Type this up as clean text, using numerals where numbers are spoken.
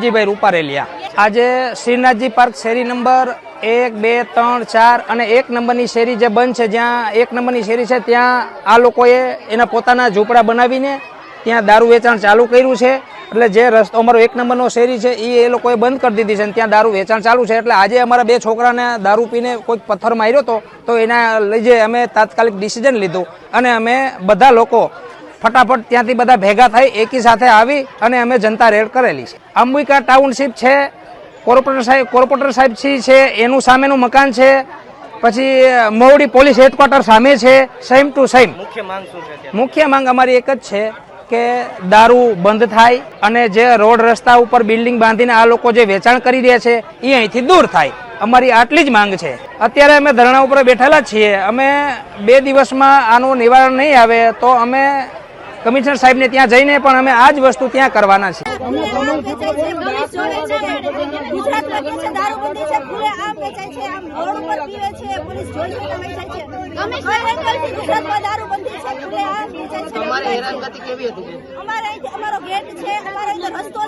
વિજયભાઈ રૂપારેલિયા। આજે શ્રીનાથજી પાર્ક શેરી નંબર 1, 2, 3, 4 અને 1 નંબરની શેરી જે બંધ છે, જ્યાં 1 નંબરની શેરી છે ત્યાં આ લોકોએ એના પોતાના ઝૂંપડા બનાવીને ત્યાં દારૂ વેચાણ ચાલુ કર્યું છે। એટલે જે રસ્તો અમારો 1 નંબરનો શેરી છે એ લોકોએ બંધ કરી દીધી છે અને ત્યાં દારૂ વેચાણ ચાલુ છે। એટલે આજે અમારા 2 છોકરાને દારૂ પીને કોઈક પથ્થર માર્યો હતો, તો એના લીધે અમે તાત્કાલિક ડિસિઝન લીધું અને અમે બધા લોકો ફટાફટ ત્યાંથી બધા ભેગા થઈ એકી સાથે આવી અને અમે જનતા રેડ કરેલી છે। અંબિકા ટાઉનશીપ છે, કોર્પોરેટર સાહેબ છે, એનું સામેનું મકાન છે, પછી મોવડી પોલીસ હેડક્વાર્ટર સામે છે, સેમ ટુ સેમ। મુખ્ય માંગ અમારી એક જ છે કે દારૂ બંધ થાય અને જે રોડ રસ્તા ઉપર બિલ્ડિંગ બાંધીને આ લોકો જે વેચાણ કરી રહ્યા છે એ અહીંથી દૂર થાય। અમારી આટલી જ માંગ છે। અત્યારે અમે ધરણા ઉપર બેઠેલા છીએ। અમે 2 દિવસમાં આનું નિવારણ નહીં આવે તો અમે કમિશનર સાહેબને ત્યાં જઈને પણ અમે આ જ વસ્તુ ત્યાં કરવાના છીએ। અમારો ગેટ છે, અમારો રસ્તો